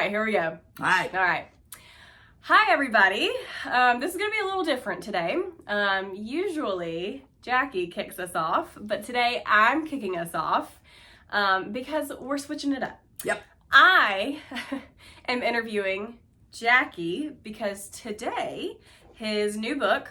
right, here we go. All right. Hi, everybody. This is going to be a little different today. Usually, Jackie kicks us off, but today I'm kicking us off because we're switching it up. Yep. I am interviewing Jackie because today his new book,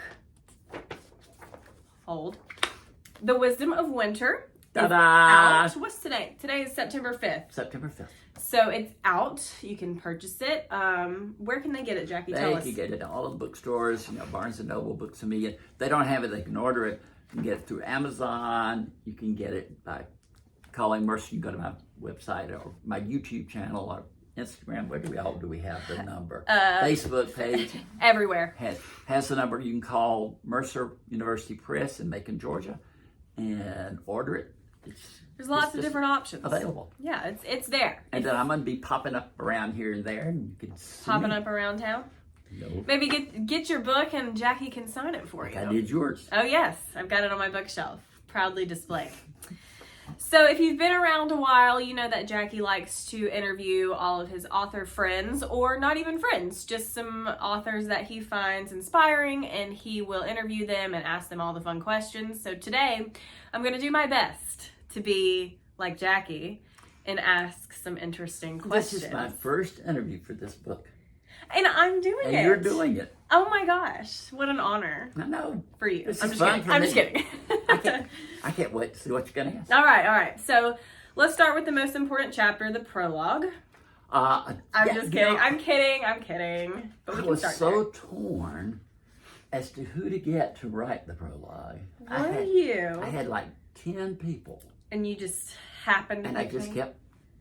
The Wisdom of Winter, is out. What's today? Today is September 5th. September 5th. So it's out. You can purchase it. Where can they get it, Jackie? Tell us. They can get it at all the bookstores, Barnes & Noble, Books A Million. If they don't have it, they can order it. You can get it through Amazon. You can get it by calling Mercer. You can go to my website or my YouTube channel or Instagram. Where do we have the number? Facebook page. Everywhere. Has the number. You can call Mercer University Press in Macon, Georgia, and order it. There's lots of different options available. Yeah, it's there. And then I'm going to be popping up around here and there, and you can see popping up around town. No. Maybe get your book and Jackie can sign it for you. I did yours. Oh yes, I've got it on my bookshelf, proudly displayed. So if you've been around a while, you know that Jackie likes to interview all of his author friends, or not even friends, just some authors that he finds inspiring, and he will interview them and ask them all the fun questions. So today, I'm going to do my best to be like Jackie and ask some interesting questions. This is my first interview for this book. And I'm doing it. And you're doing it. Oh my gosh, what an honor. I know. For you. This I'm is just fun kidding. for I'm me. just kidding. I can't wait to see what you're going to ask. All right. So let's start with the most important chapter, the prologue. I'm just kidding. I'm kidding. But we I can was start so there. torn as to who to get to write the prologue. Were you? I had like 10 people. And you just happened to And I pick just me? kept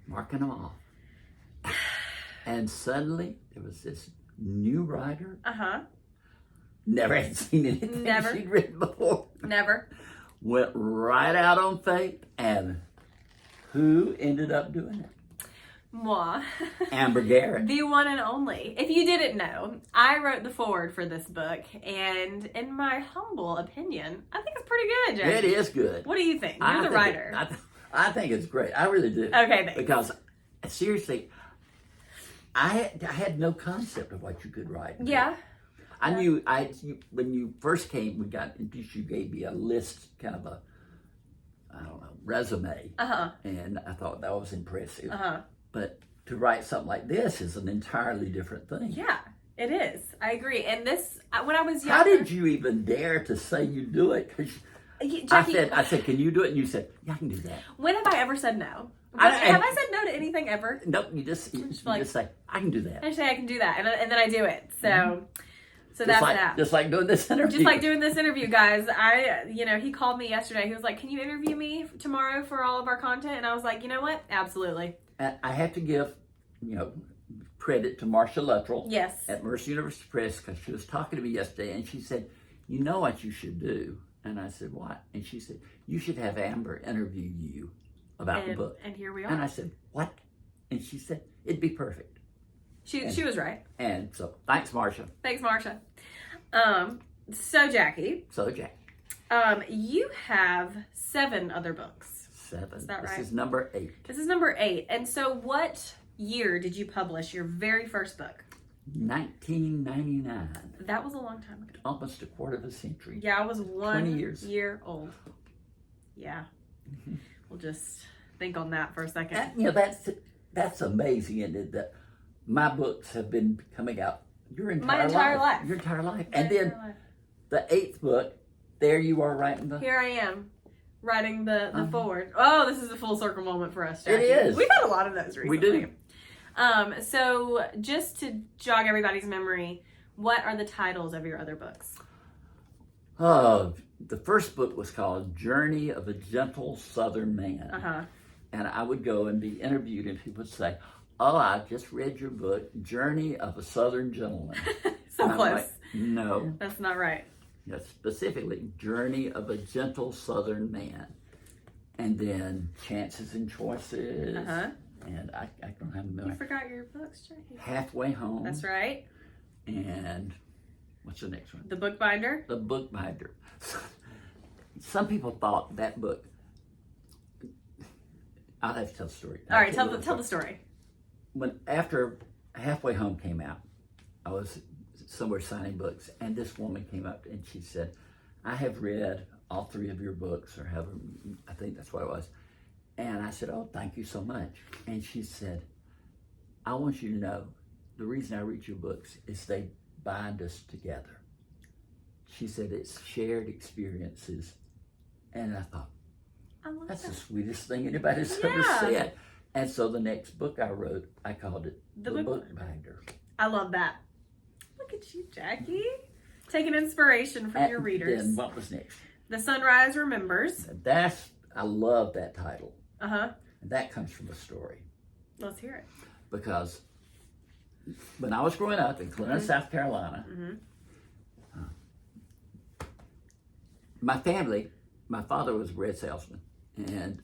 marking them off. And suddenly there was this new writer. Uh-huh. Never had seen anything she'd written before. Never. Went right out on faith. And who ended up doing it? Moi. Amber Garrett. The one and only. If you didn't know, I wrote the foreword for this book, and in my humble opinion, I think it's pretty good, Jackie. It is good. What do you think? You're the writer. I think it's great. I really do. Okay, thanks. Because seriously, I had no concept of what you could write. Yeah. I knew when you first came, we got introduced. You gave me a list, kind of a, resume. And I thought that was impressive. But to write something like this is an entirely different thing. Yeah, it is. I agree. And this, when I was younger, how did you even dare to say you do it? Jackie, I said, can you do it? And you said, yeah, I can do that. when have I ever said no? Have I said no to anything ever? Nope. You just say, I can do that. I say I can do that, and then I do it. So, so that's that. Just like doing this interview. Just like doing this interview, guys. He called me yesterday. He was like, "Can you interview me tomorrow for all of our content?" And I was like, "You know what? Absolutely." And I have to give, credit to Marcia Luttrell. Yes. At Mercer University Press, because she was talking to me yesterday, and she said, "You know what you should do?" And I said, "What?" And she said, "You should have Amber interview you about the book." And here we are. And I said, "What?" And she said, "It'd be perfect." She was right. And so, thanks, Marcia. Thanks, Marcia. So Jackie. You have 7 other books. 7. Is that right? This is number 8. This is number 8. And so what year did you publish your very first book? 1999. That was a long time ago. Almost a quarter of a century. Yeah, I was 20 years. year old. Yeah. We'll just think on that for a second. That's amazing, isn't it? That my books have been coming out your entire life. Your entire life. And then the 8th book, there you are writing the... Here I am, writing the foreword. Oh, this is a full circle moment for us, Jackie. It is. We've had a lot of those recently. We do. So just to jog everybody's memory, what are the titles of your other books? The first book was called Journey of a Gentle Southern Man. And I would go and be interviewed, and people would say, "Oh, I just read your book, Journey of a Southern Gentleman." So and close. I'm like, no. That's not right. Yes, specifically, Journey of a Gentle Southern Man. And then Chances and Choices. And I don't have You forgot your books, Jackie. Halfway Home. That's right. And what's the next one? The Bookbinder. The Bookbinder. Some people thought that book... I'll have to tell the story. All right, tell the story. After Halfway Home came out. I was somewhere signing books, and this woman came up and she said, I have read all 3 of your books, or however, I think that's what it was. And I said, oh, thank you so much. And she said, I want you to know, the reason I read your books is they bind us together. She said, it's shared experiences. And I thought, that's the sweetest thing anybody's ever said. And so the next book I wrote, I called it The Book Binder. I love that. Look at you, Jackie. Taking inspiration from your readers. Then what was next? The Sunrise Remembers. I love that title. Uh-huh. And that comes from a story. Let's hear it. Because when I was growing up in Clinton, South Carolina, my family, my father was a bread salesman, and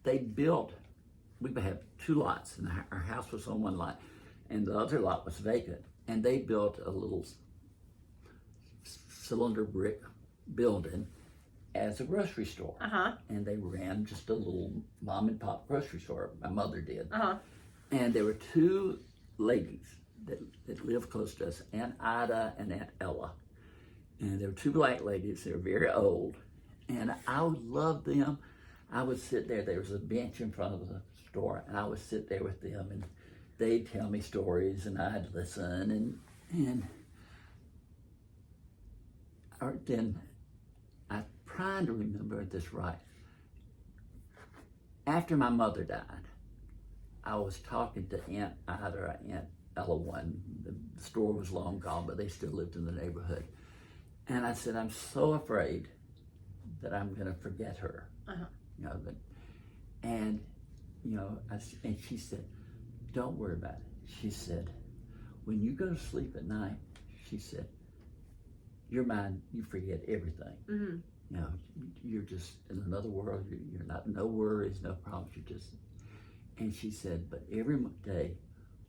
they built, we had 2 lots, and our house was on one lot, and the other lot was vacant, and they built a little cylinder brick building as a grocery store. And they ran just a little mom and pop grocery store. My mother did. And there were 2 ladies that lived close to us, Aunt Ida and Aunt Ella. And there were 2 black ladies. They were very old. And I loved them. I would sit there. There was a bench in front of the store, and I would sit there with them, and they'd tell me stories, and I'd listen. And then I'm trying to remember this right. After my mother died, I was talking to Aunt Ida or Aunt Ella one. The store was long gone, but they still lived in the neighborhood. And I said, I'm so afraid that I'm going to forget her. You know, and she said, don't worry about it. She said, when you go to sleep at night, she said, your mind, you forget everything. You know, you're just in another world. You're not, no worries, no problems. You're just, and she said, but every day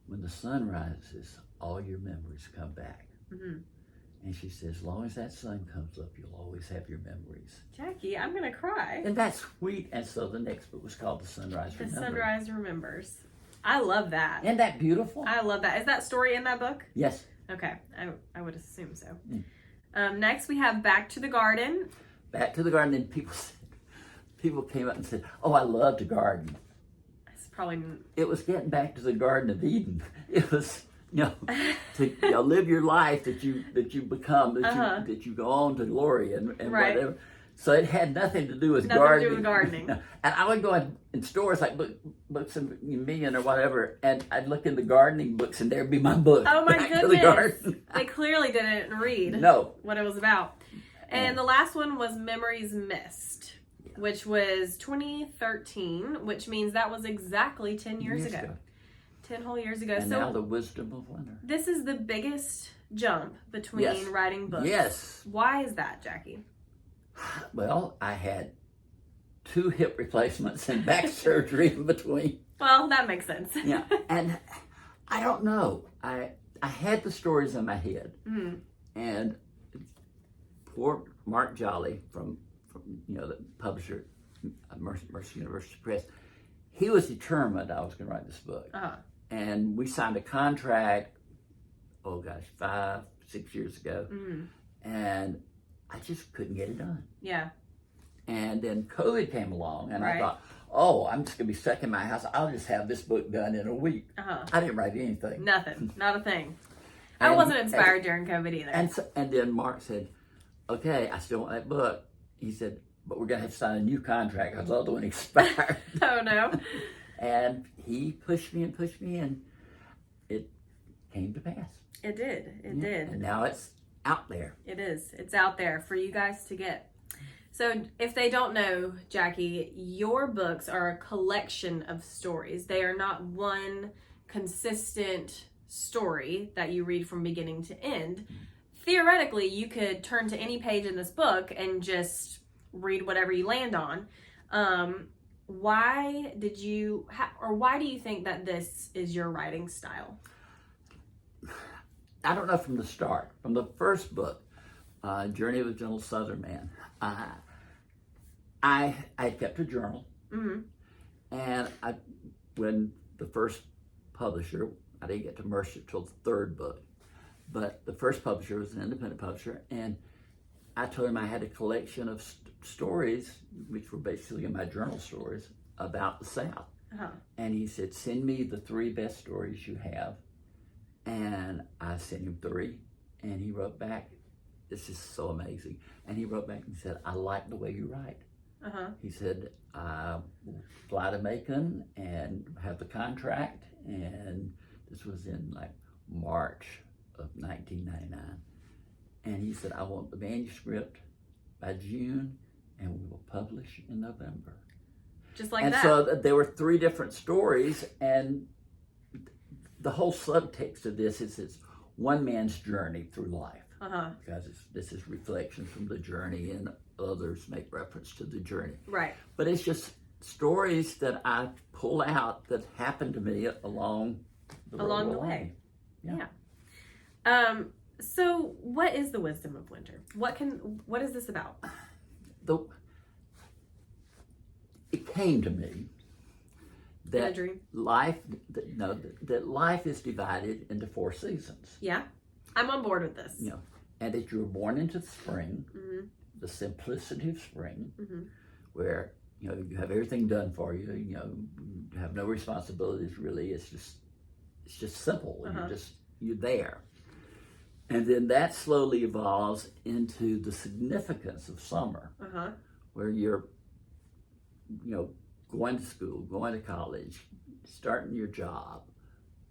when the sun rises, all your memories come back. And she says, as long as that sun comes up, you'll always have your memories. Jackie, I'm going to cry. And that's sweet. And so the next book was called The Sunrise Remembers. The Sunrise Remembers. I love that. Isn't that beautiful? I love that. Is that story in that book? Yes. Okay. I would assume so. Next, we have Back to the Garden. Back to the Garden. And people came up and said, oh, I love to garden. It's probably... It was getting back to the Garden of Eden. It was... to live your life that you become, that you go on to glory and whatever. So it had nothing to do with gardening. To do with gardening. And I would go in stores like Books a Million or whatever, and I'd look in the gardening books, and there'd be my book. Oh my Back goodness! To the garden. They clearly didn't read what it was about. And the last one was Memories Missed, which was 2013, which means that was exactly 10 years ago. 10 whole years ago. And now The Wisdom of Winter. This is the biggest jump between writing books. Yes. Why is that, Jackie? Well, I had 2 hip replacements and back surgery in between. Well, that makes sense. Yeah, and I don't know. I had the stories in my head, and poor Mark Jolly from the publisher, Mercy University Press, he was determined I was going to write this book. And we signed a contract, 5, 6 years ago. And I just couldn't get it done. Yeah. And then COVID came along, and I thought, I'm just going to be stuck in my house. I'll just have this book done in a week. I didn't write anything. Nothing. Not a thing. I wasn't inspired during COVID either. And then Mark said, okay, I still want that book. He said, but we're going to have to sign a new contract because the other one expired. Oh, no. And he pushed me, and it came to pass. It did. It did. And now it's out there. It is. It's out there for you guys to get. So if they don't know, Jackie, your books are a collection of stories. They are not one consistent story that you read from beginning to end. Theoretically, you could turn to any page in this book and just read whatever you land on. Why do you think that this is your writing style? I don't know from the start. From the first book, Journey of a Gentle Southern Man, I kept a journal. And when the first publisher, I didn't get to Mercer till the third book. But the first publisher was an independent publisher, and I told him I had a collection of stories, which were basically my journal stories, about the South. Uh-huh. And he said, send me the 3 best stories you have. And I sent him 3, and he wrote back, this is so amazing. And he wrote back and said, I like the way you write. Uh-huh. He said, I will fly to Macon and have the contract. And this was in like March of 1999. And he said, I want the manuscript by June, and we will publish in November. Just like and that. So there were 3 different stories, and the whole subtext of this is it's one man's journey through life. Uh-huh. Because this is reflections from the journey, and others make reference to the journey. Right. But it's just stories that I pull out that happened to me along the way. Yeah. So what is the wisdom of winter? What is this about? It came to me that that life is divided into 4 seasons. Yeah, I'm on board with this. And that you were born into the spring, mm-hmm. the simplicity of spring, mm-hmm. where you have everything done for you. You have no responsibilities really. It's just simple. Uh-huh. You're there. And then that slowly evolves into the significance of summer, uh-huh. where you're, going to school, going to college, starting your job,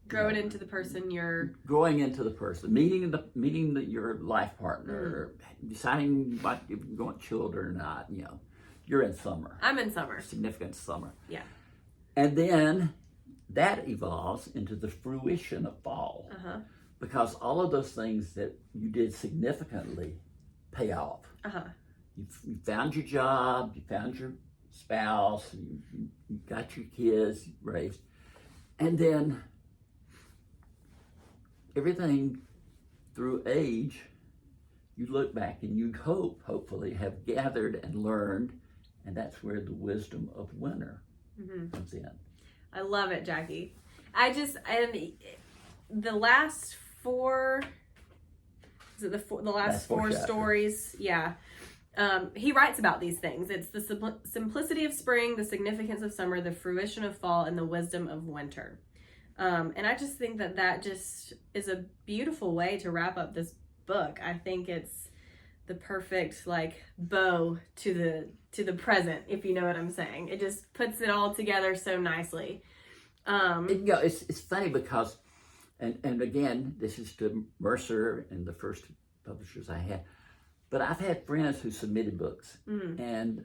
growing into the person you're. Growing into the person, meeting your life partner, deciding if you want children or not. You're in summer. I'm in summer. Significant summer. Yeah. And then that evolves into the fruition of fall. Uh-huh. Because all of those things that you did significantly pay off. Uh-huh. You found your job, you found your spouse, you got your kids raised, and then everything through age, you look back and you hopefully have gathered and learned, and that's where the wisdom of winter mm-hmm. comes in. I love it, Jackie. And the last 4, is it the last 4 stories? Yeah. He writes about these things. It's the simplicity of spring, the significance of summer, the fruition of fall, and the wisdom of winter. And I just think that just is a beautiful way to wrap up this book. I think it's the perfect bow to the present, if you know what I'm saying. It just puts it all together so nicely. It's funny because, and again, this is to Mercer and the first publishers I had, but I've had friends who submitted books, mm-hmm. and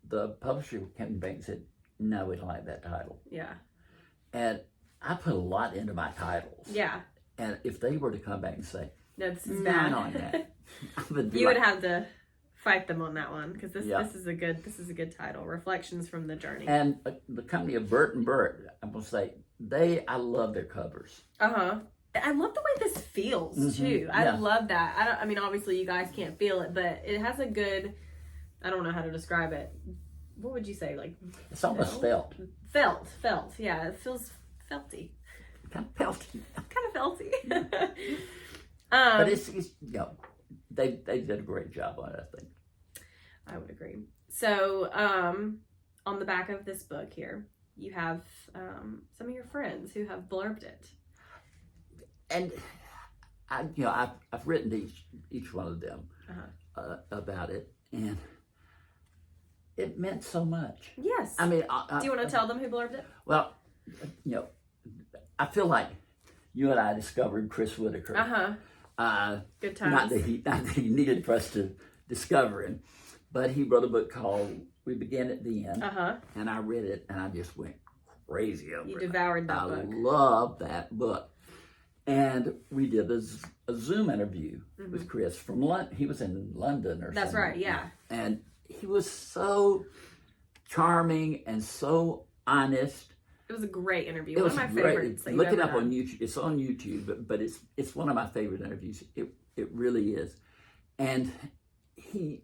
the publisher came back and said, no, we don't like that title. Yeah. And I put a lot into my titles. Yeah. And if they were to come back and say, no, this is bad bad on that, you would have to fight them on that one, because this is a good title, Reflections from the Journey. And the company of Burt and Burt, I'm gonna say I love their covers. I love the way this feels mm-hmm. too. I love that. I mean, obviously you guys can't feel it, but it has a good. I don't know how to describe it. What would you say? It's almost felt. Felt. Yeah, it feels felty. Kind of felty. But it's they did a great job on it, I think. I would agree. So, on the back of this book here, you have some of your friends who have blurbed it. And I've written each one of them uh-huh. About it, and it meant so much. Yes. I mean, do you want to tell them who blurbed it? Well, I feel like you and I discovered Chris Whitaker. Good times. Not that he needed for us to discover him, but he wrote a book called We Begin at the End, and I read it, and I just went crazy over it. You devoured that book. I love that book. And we did a Zoom interview mm-hmm. with Chris from London. He was in London or something. That's right, yeah. And he was so charming and so honest. It was a great interview. One of my favorites. Look it up on YouTube. It's on YouTube, but it's one of my favorite interviews. It really is. And he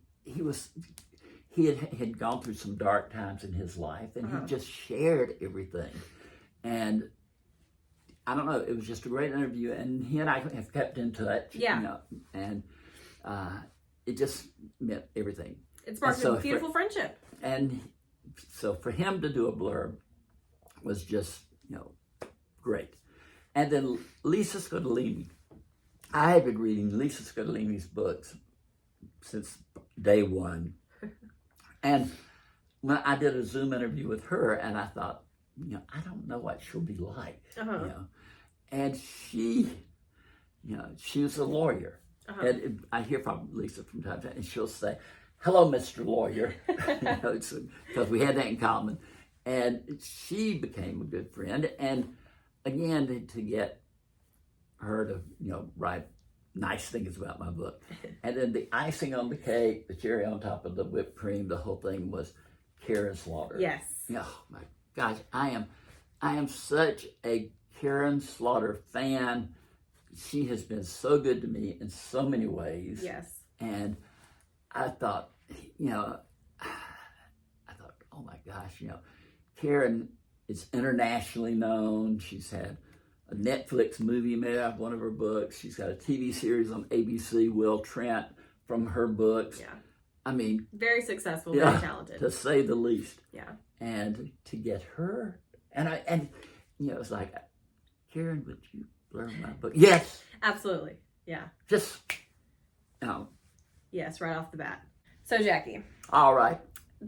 had gone through some dark times in his life, and he just shared everything. And I don't know. It was just a great interview, and he and I have kept in touch. Yeah. You know, and it just meant everything. It sparked a beautiful friendship. And so for him to do a blurb was just, great. And then Lisa Scotolini. I had been reading Lisa Scotolini's books since day one. And when I did a Zoom interview with her, and I thought, I don't know what she'll be like. And she was a lawyer. And I hear from Lisa from time to time, and she'll say, "Hello, Mr. Lawyer," because we had that in common. And she became a good friend. And again, to get her to, write nice things about my book. And then the icing on the cake, the cherry on top of the whipped cream, the whole thing was Karen Slaughter. Yes. Oh my gosh, I am such a Karen Slaughter fan. She has been so good to me in so many ways. Yes. And I thought, oh my gosh, Karen is internationally known. She's had a Netflix movie made out of one of her books. She's got a TV series on ABC, Will Trent, from her books. Yeah. I mean, very successful, very talented, to say the least. Yeah. And to get her, and it's like, Karen, would you blur my book? Yes. Absolutely. Yeah. Just, Yes, right off the bat. So, Jackie. All right.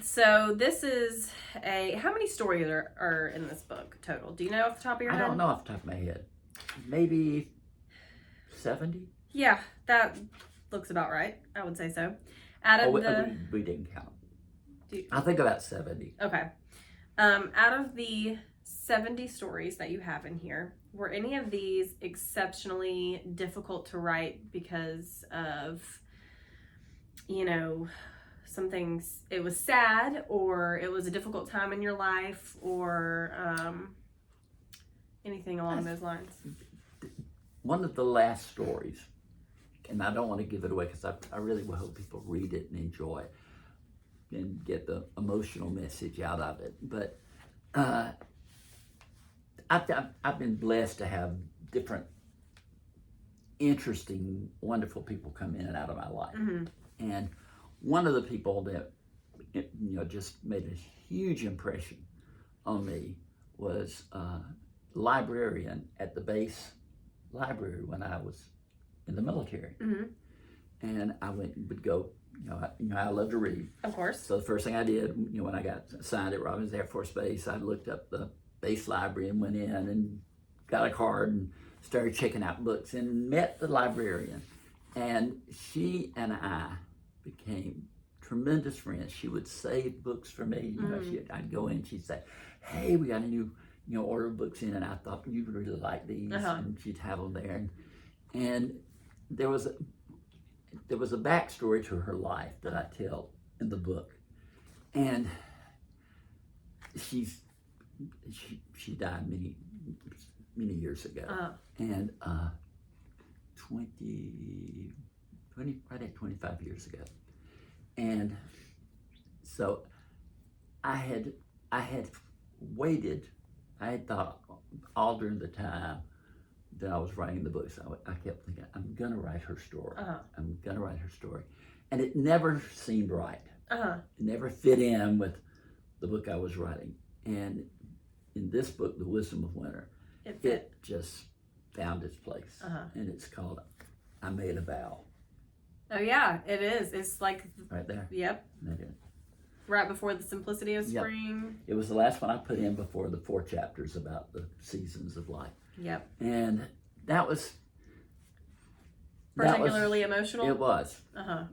So this is how many stories are in this book total? Do you know off the top of your head? I don't know off the top of my head. Maybe 70? Yeah, that looks about right. I would say so. We didn't count. I think about 70. Okay. Out of the 70 stories that you have in here, were any of these exceptionally difficult to write because of, some things, it was sad, or it was a difficult time in your life, or anything along those lines? One of the last stories, and I don't want to give it away because I really hope people read it and enjoy it and get the emotional message out of it. But I've been blessed to have different interesting, wonderful people come in and out of my life. Mm-hmm. And one of the people that just made a huge impression on me was a librarian at the base library when I was in the military. Mm-hmm. And I would go, I love to read. Of course. So the first thing I did, when I got assigned at Robins Air Force Base, I looked up the base library and went in and got a card and started checking out books and met the librarian. And she and I became tremendous friends. She would save books for me. I'd go in, she'd say, "Hey, we got a new order of books in, and I thought you'd really like these." And she'd have them there. And there was a backstory to her life that I tell in the book. And she died many years ago. And 25 years ago. And so I had waited. I had thought all during the time that I was writing the books, I kept thinking, I'm going to write her story. I'm going to write her story. And it never seemed right. It never fit in with the book I was writing. And in this book, The Wisdom of Winter, it just found its place. And it's called I Made a Vow. Oh yeah, it is. It's like right there. Yep. Right before the simplicity of spring. It was the last one I put in before the 4 chapters about the seasons of life. Yep. And that was particularly emotional. It was.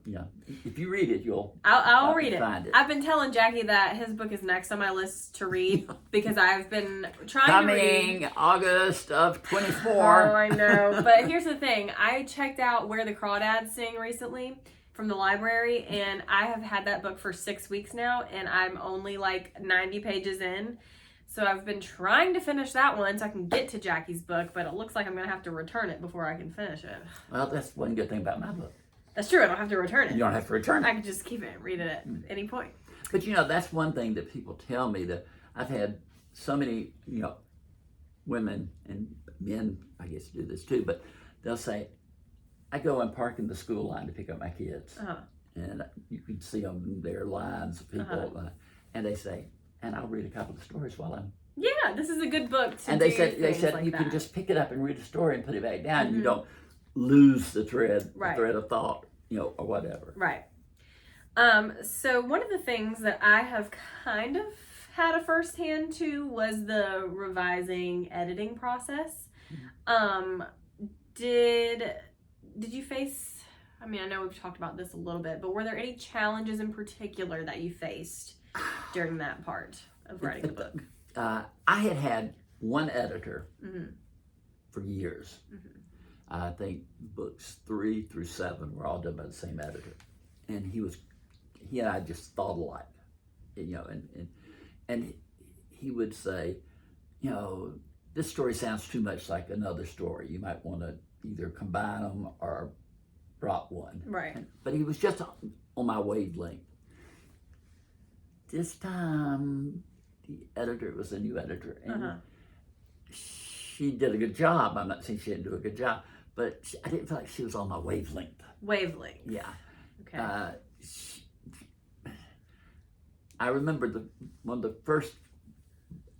Yeah. If you read it, I'll read it. Find it. I've been telling Jackie that his book is next on my list to read because I've been trying to read. Coming August of 24. Oh, I know. But here's the thing. I checked out Where the Crawdads Sing recently from the library, and I have had that book for 6 weeks now, and I'm only like 90 pages in. So I've been trying to finish that one so I can get to Jackie's book, but it looks like I'm going to have to return it before I can finish it. Well, that's one good thing about my book. That's true. I don't have to return it. You don't have to return it. I can just keep it and read it at any point. But that's one thing that people tell me, that I've had so many, women and men, I guess, do this too, but they'll say, I go and park in the school line to pick up my kids. And you can see them, there lines of people, and they say, and I'll read a couple of stories while I'm. Yeah, this is a good book to and do they said like you that. can just pick it up and read a story and put it back down. You don't lose the thread of thought, or whatever. Right. So one of the things that I have kind of had a firsthand to was the revising editing process. Did you face, I mean, I know we've talked about this a little bit, but were there any challenges in particular that you faced during that part of writing the book? I had one editor for years. I think books 3 through 7 were all done by the same editor. And he and I just thought alike, and he would say, this story sounds too much like another story. You might want to either combine them or drop one. Right. But he was just on my wavelength. This time, the editor was a new editor, and she did a good job. I'm not saying she didn't do a good job, but I didn't feel like she was on my wavelength. Wavelength. Yeah. Okay. I remember one of the first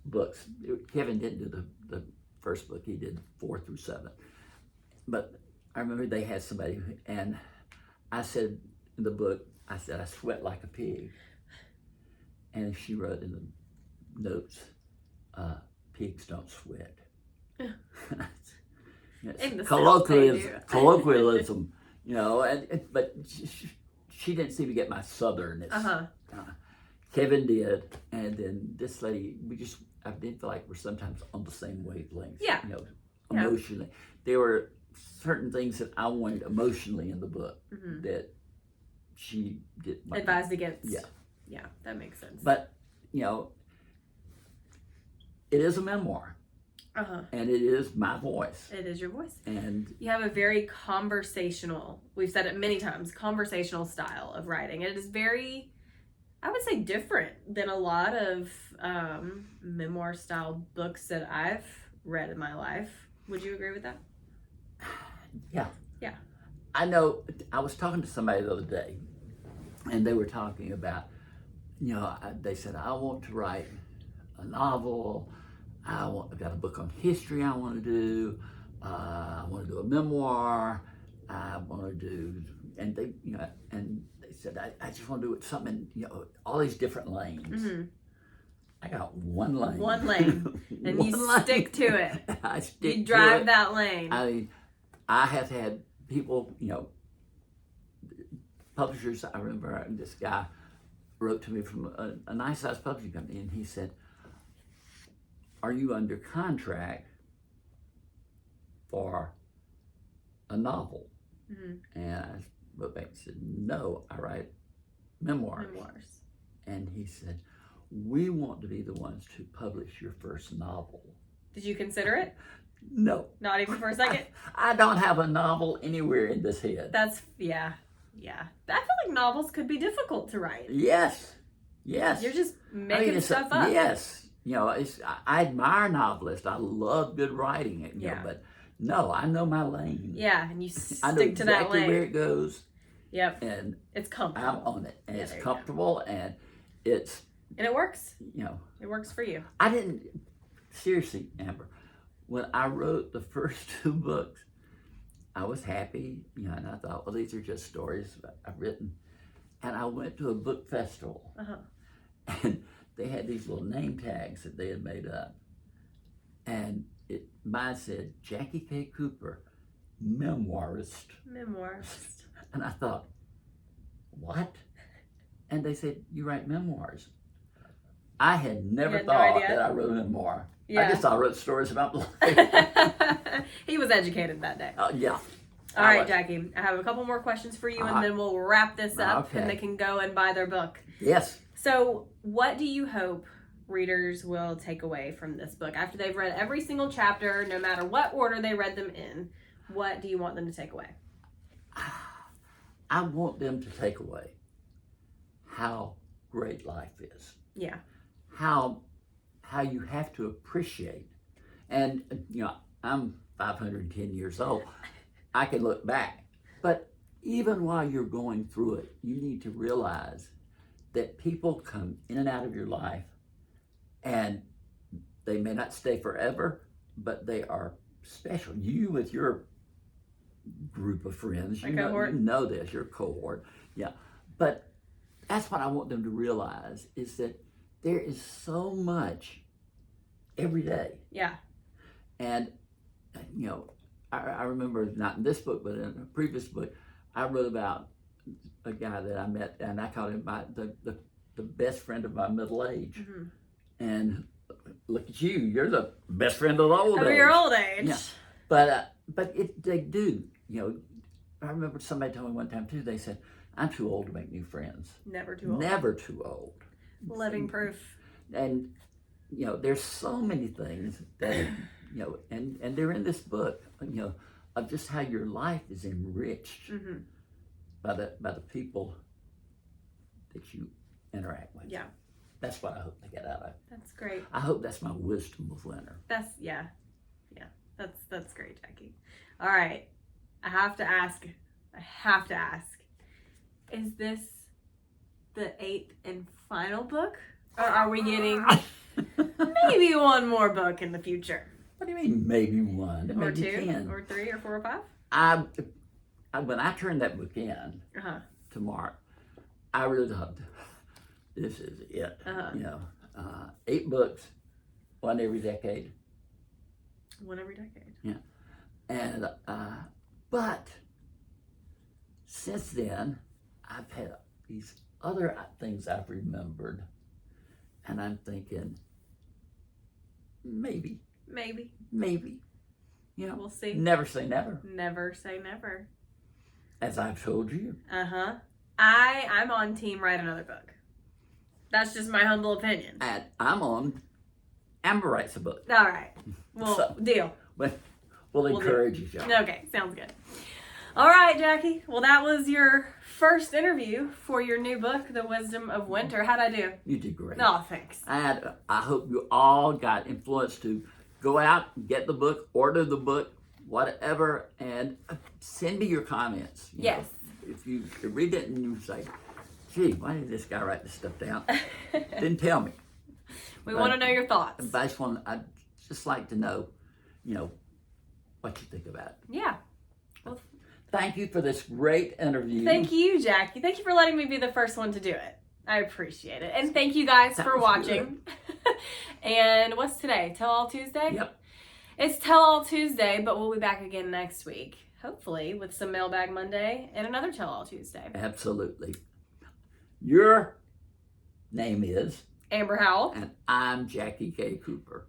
books. Kevin didn't do the first book. He did 4 through 7. But I remember they had somebody, and I said in the book, I said, I sweat like a pig. And she wrote in the notes, pigs don't sweat. Colloquialism, but she didn't seem to get my southernness. Kevin did, and then this lady, I did feel like we're sometimes on the same wavelength. Yeah. Emotionally. There were certain things that I wanted emotionally in the book that she did. Advised against. Yeah. Yeah, that makes sense. But, it is a memoir. And it is my voice. It is your voice. And you have a very conversational, we've said it many times, conversational style of writing. It is very, I would say, different than a lot of memoir style books that I've read in my life. Would you agree with that? Yeah. Yeah. I know, I was talking to somebody the other day, and they were talking about, they said, I want to write a novel. I've got a book on history I want to do. I want to do a memoir. I want to do, and they said, I just want to do something, all these different lanes. I got one lane. One lane. And you stick to it. I stick to it. You drive that lane. I mean, I have had people, publishers. I remember this guy wrote to me from a nice sized publishing company, and he said, are you under contract for a novel? And I wrote back and said, no, I write memoirs. And he said, we want to be the ones to publish your first novel. Did you consider it? No. Not even for a second? I don't have a novel anywhere in this head. Yeah. I feel like novels could be difficult to write. Yes. You're just making stuff up. Yes. I admire novelists. I love good writing. But no, I know my lane. Yeah, and you stick I know to exactly that lane. where it goes. Yep. And it's comfortable. I'm on it. And it's comfortable, and it's... And it works. It works for you. I didn't... Seriously, Amber, when I wrote the first 2 books, I was happy, and I thought, well, these are just stories I've written. And I went to a book festival, and they had these little name tags that they had made up. And mine said, Jackie K. Cooper, memoirist. And I thought, what? And they said, you write memoirs. I had never thought that I wrote a memoir. I just thought I wrote stories about life. He was educated that day. Yeah. All right, Jackie, I have a couple more questions for you, and then we'll wrap this up, and they can go and buy their book. Yes. So, what do you hope readers will take away from this book? After they've read every single chapter, no matter what order they read them in, what do you want them to take away? I want them to take away how great life is. Yeah. How you have to appreciate. And, I'm 510 years old. I can look back. But even while you're going through it, you need to realize that people come in and out of your life, and they may not stay forever, but they are special. You with your group of friends, you know this, your cohort. Yeah. But that's what I want them to realize, is that there is so much every day. Yeah. And, you know, I remember, not in this book, but in a previous book, I wrote about a guy that I met, and I called him the best friend of my middle age. Mm-hmm. And look at you, you're the best friend of the old age. Of your old age. Yeah. But they do, you know. I remember somebody told me one time too, they said, I'm too old to make new friends. Never too old. Never too old. Living proof. And, you know, there's so many things that, you know, and they're in this book, you know, of just how your life is enriched Mm-hmm. by the people that you interact with. Yeah. That's what I hope they get out of it. That's great. I hope that's my wisdom of winter. Yeah. That's great, Jackie. All right. I have to ask, is this the 8th and final book? Or are we getting maybe one more book in the future? What do you mean, maybe one? Or Maybe 2? 10. Or 3 or 4 or 5? When I turned that book in to Mark, I really thought, this is it. You know, 8 books, one every decade. One every decade. Yeah. And, but since then, I've had these other things I've remembered, and I'm thinking, maybe. You know, We'll see. Never say never. Never say never. As I've told you. I'm on team write another book. That's just my humble opinion. And I'm on Amber writes a book. All right. Well, So, deal. We'll encourage each other. Okay, sounds good. All right, Jackie. Well, that was your first interview for your new book, The Wisdom of Winter. How'd I do? You did great. Oh, thanks. And I hope you all got influenced to go out, get the book, order the book, whatever, and send me your comments. Yes. If you read it and you say, gee, why did this guy write this stuff down? Then tell me. We want to know your thoughts. I'd just like to know, you know, what you think about it. Yeah. Well, thank you for this great interview. thank you, Jackie. Thank you for letting me be the first one to do it. I appreciate it. And thank you guys for watching. And what's today? Tell All Tuesday? Yep. It's Tell All Tuesday, but we'll be back again next week. Hopefully with some Mailbag Monday and another Tell All Tuesday. Absolutely. Your name is Amber Howell. And I'm Jackie K. Cooper.